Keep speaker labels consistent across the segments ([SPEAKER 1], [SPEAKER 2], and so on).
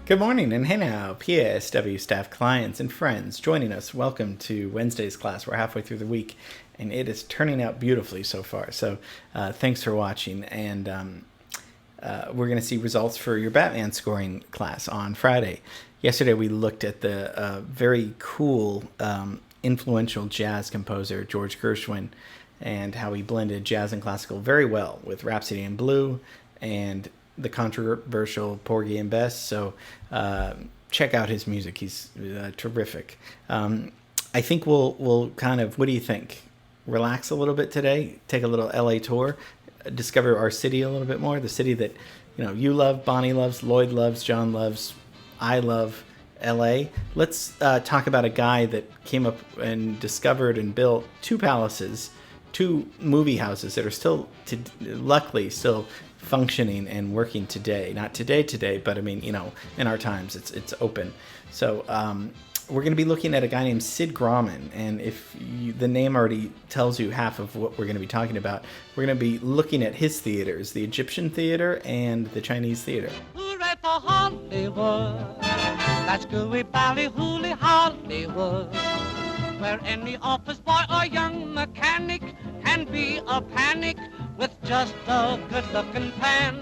[SPEAKER 1] Good morning, and hey now, PASW staff, clients, and friends joining us. Welcome to Wednesday's class. We're halfway through the week, and it is turning out beautifully so far. So thanks for watching, and we're going to see results for your Batman scoring class on Friday. Yesterday we looked at the very cool, influential jazz composer George Gershwin and how he blended jazz and classical very well with Rhapsody in Blue and the controversial Porgy and Bess. So check out his music. He's terrific. I think we'll kind of, what do you think? Relax a little bit today, take a little LA tour, discover our city a little bit more, the city that you love, Bonnie loves, Lloyd loves, John loves, I love, LA. Let's talk about a guy that came up and discovered and built two palaces, two movie houses that are still, luckily, still functioning and working today. Not today, but I mean, in our times, it's open. So we're going to be looking at a guy named Sid Grauman, and if the name already tells you half of what we're going to be talking about, we're going to be looking at his theaters, the Egyptian theater and the Chinese theater.
[SPEAKER 2] Hooray for Hollywood, that's gooey bally hooly Hollywood, where any office boy or young mechanic can be a panic with just a good-looking pan.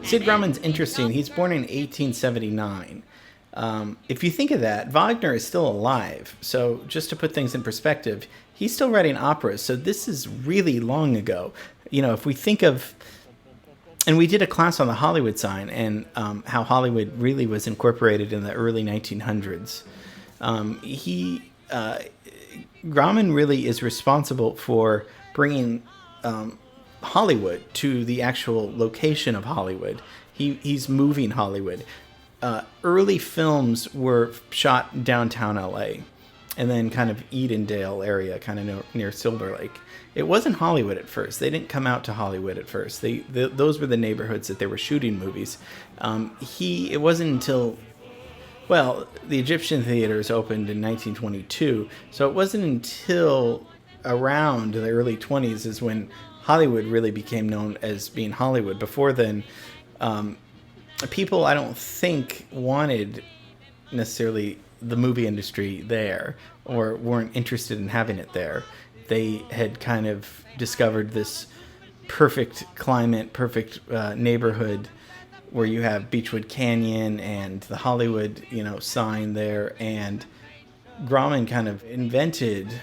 [SPEAKER 1] Sid Grauman's interesting. He's born in 1879. If you think of that, Wagner is still alive. So just to put things in perspective, he's still writing operas. So this is really long ago. If we think of, and we did a class on the Hollywood sign and how Hollywood really was incorporated in the early 1900s. Grauman really is responsible for bringing Hollywood to the actual location of Hollywood. He's moving Hollywood. Early films were shot downtown LA and then kind of Edendale area, kind of near Silver Lake. It wasn't Hollywood at first. They didn't come out to Hollywood at first. Those were the neighborhoods that they were shooting movies. It wasn't until, the Egyptian theaters opened in 1922, so it wasn't until around the early 20s is when Hollywood really became known as being Hollywood. Before then, people, I don't think, wanted necessarily the movie industry there or weren't interested in having it there. They had kind of discovered this perfect climate, perfect neighborhood where you have Beechwood Canyon and the Hollywood, sign there. And Grauman kind of invented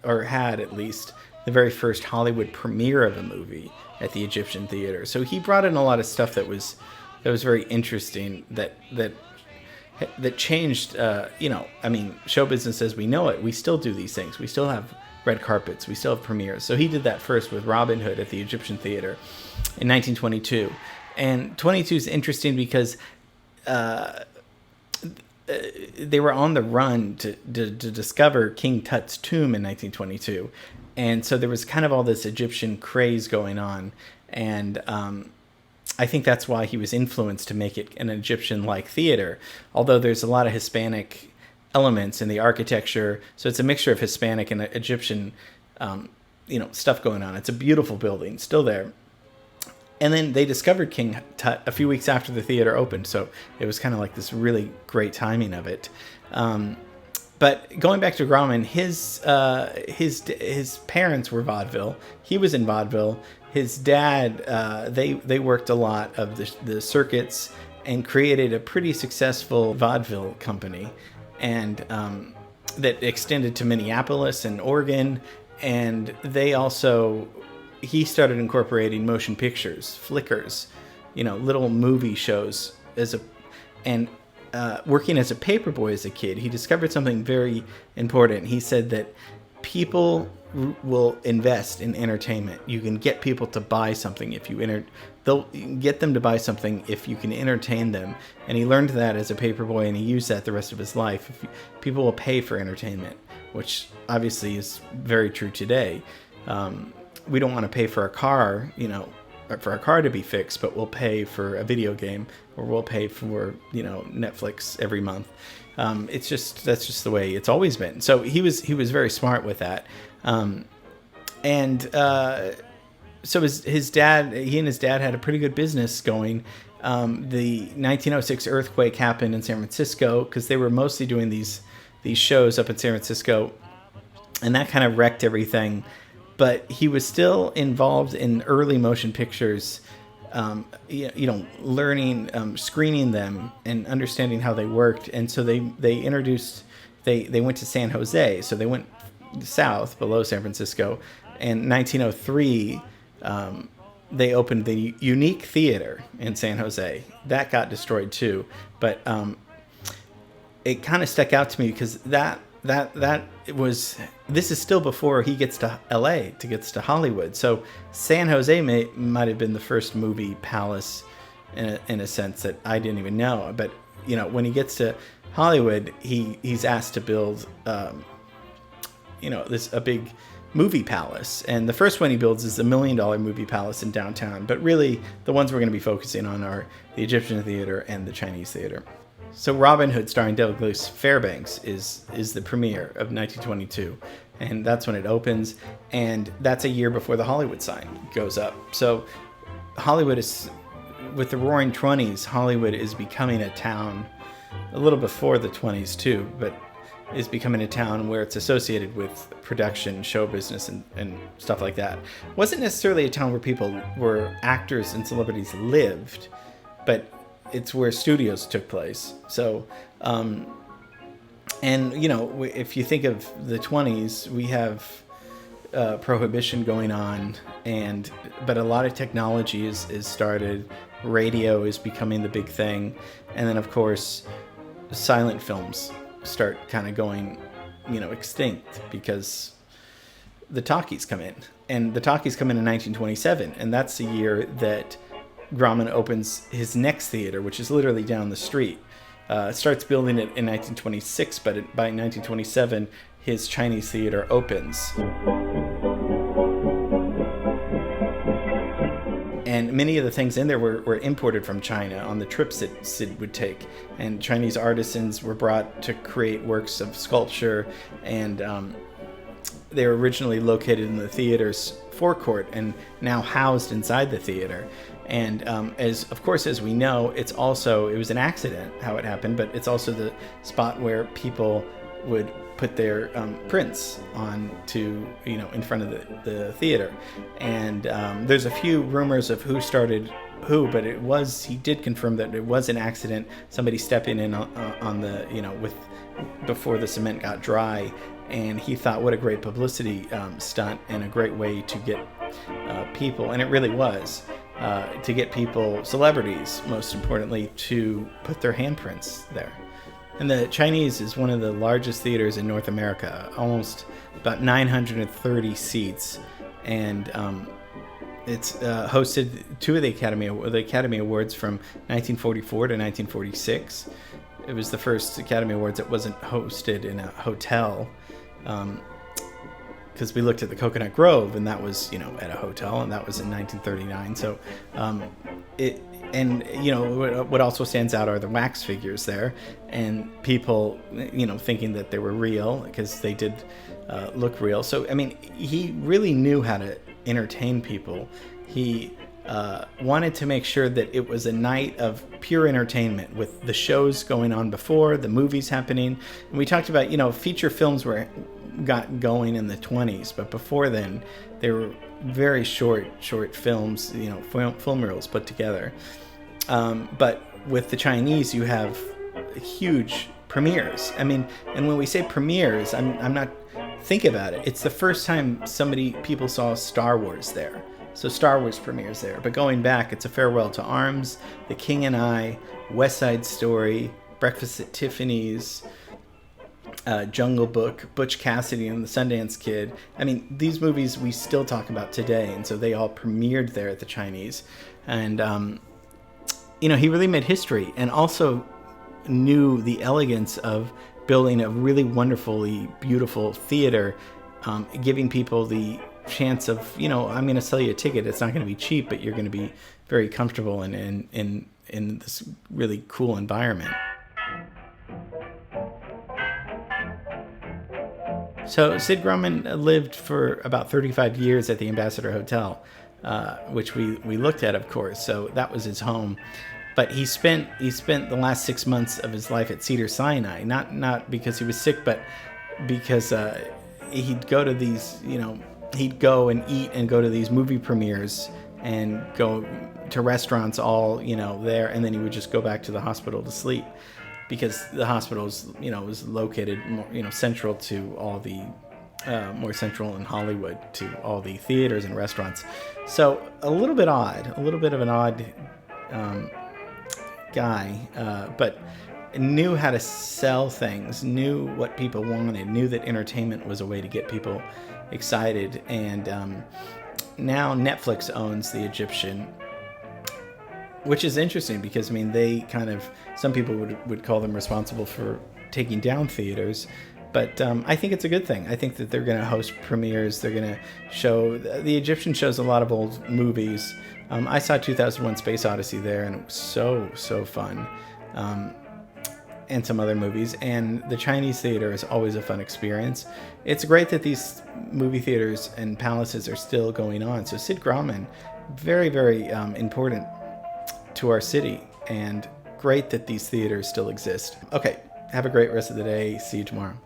[SPEAKER 1] or had at least, the very first Hollywood premiere of a movie at the Egyptian theater. So he brought in a lot of stuff that was very interesting, that changed, show business as we know it. We still do these things. We still have red carpets. We still have premieres. So he did that first with Robin Hood at the Egyptian theater in 1922. And 22 is interesting because they were on the run to discover King Tut's tomb in 1922. And so there was kind of all this Egyptian craze going on. And I think that's why he was influenced to make it an Egyptian-like theater, although there's a lot of Hispanic elements in the architecture. So it's a mixture of Hispanic and Egyptian, stuff going on. It's a beautiful building, still there. And then they discovered King Tut a few weeks after the theater opened, so it was kind of like this really great timing of it. But going back to Grauman, his parents were vaudeville. He was in vaudeville. His dad, they worked a lot of the circuits and created a pretty successful vaudeville company, and that extended to Minneapolis and Oregon. And he started incorporating motion pictures, flickers, little movie shows working as a paperboy as a kid. He discovered something very important. He said that people will invest in entertainment. You can get people to buy something they'll get them to buy something if you can entertain them. And he learned that as a paperboy, and he used that the rest of his life. People will pay for entertainment, which obviously is very true today. We don't want to pay for a car, for a car to be fixed, but we'll pay for a video game, or we'll pay for, Netflix every month. That's just the way it's always been. So he was very smart with that. so his dad, he and his dad had a pretty good business going. The 1906 earthquake happened in San Francisco because they were mostly doing these shows up in San Francisco, and that kind of wrecked everything. But he was still involved in early motion pictures, learning, screening them, and understanding how they worked. And so they went to San Jose, so they went south below San Francisco. And 1903. They opened the Unique Theater in San Jose. That got destroyed too, but it kind of stuck out to me because this is still before he gets to LA, gets to Hollywood. So San Jose might have been the first movie palace in a sense that I didn't even know. But when he gets to Hollywood, he's asked to build a big movie palace, and the first one he builds is the $1 million movie palace in downtown. But really, the ones we're going to be focusing on are the Egyptian Theater and the Chinese Theater. So Robin Hood, starring Douglas Fairbanks, is the premiere of 1922, and that's when it opens, and that's a year before the Hollywood sign goes up. So Hollywood is, with the Roaring '20s, Hollywood is becoming a town a little before the '20s too, but is becoming a town where it's associated with production, show business, and stuff like that. It wasn't necessarily a town where actors and celebrities lived, but it's where studios took place. So, if you think of the 20s, we have prohibition going on, but a lot of technology is started. Radio is becoming the big thing, and then of course, silent films start kind of going, extinct because the talkies come in. And the talkies come in 1927, and that's the year that Grauman opens his next theater, which is literally down the street. Starts building it in 1926, but by 1927, his Chinese theater opens. And many of the things in there were imported from China on the trips that Sid would take. And Chinese artisans were brought to create works of sculpture. And they were originally located in the theater's forecourt and now housed inside the theater. And as we know, it was an accident how it happened, but it's also the spot where people would put their prints on in front of the theater. And there's a few rumors of who started who, but he did confirm that it was an accident, somebody stepping in on the, before the cement got dry. And he thought, what a great publicity stunt and a great way to get people, and it really was, to get people, celebrities most importantly, to put their handprints there. And the Chinese is one of the largest theaters in North America, almost about 930 seats, and it's hosted two of the Academy Awards from 1944 to 1946. It was the first Academy Awards that wasn't hosted in a hotel, because we looked at the Coconut Grove, and that was at a hotel, and that was in 1939. So what also stands out are the wax figures there, and people thinking that they were real because they did look real. So he really knew how to entertain people. He wanted to make sure that it was a night of pure entertainment, with the shows going on before, the movies happening. And we talked about feature films got going in the 20s, but before then they were very short films, film reels put together. But with the Chinese, you have huge premieres. And when we say premieres, I'm not, think about it. It's the first time people saw Star Wars there. So Star Wars premieres there. But going back, it's A Farewell to Arms, The King and I, West Side Story, Breakfast at Tiffany's, Jungle Book, Butch Cassidy and the Sundance Kid. These movies we still talk about today, and so they all premiered there at the Chinese. And he really made history, and also knew the elegance of building a really wonderfully beautiful theater, giving people the chance of, I'm going to sell you a ticket. It's not going to be cheap, but you're going to be very comfortable in this really cool environment. So Sid Grauman lived for about 35 years at the Ambassador Hotel. which we looked at, of course. So that was his home. But he spent the last 6 months of his life at Cedars-Sinai, not because he was sick, but because he'd go to these, he'd go and eat and go to these movie premieres and go to restaurants all, there, and then he would just go back to the hospital to sleep, because the hospital was located more, central to all the more central in Hollywood to all the theaters and restaurants. So a little bit of an odd guy, but knew how to sell things, knew what people wanted, knew that entertainment was a way to get people excited. And now Netflix owns the Egyptian, which is interesting because, they kind of, some people would call them responsible for taking down theaters. But I think it's a good thing. I think that they're going to host premieres. They're going to show, the Egyptian shows a lot of old movies. I saw 2001 Space Odyssey there, and it was so fun. And some other movies. And the Chinese theater is always a fun experience. It's great that these movie theaters and palaces are still going on. So Sid Grauman, very, very important to our city. And great that these theaters still exist. Okay, have a great rest of the day. See you tomorrow.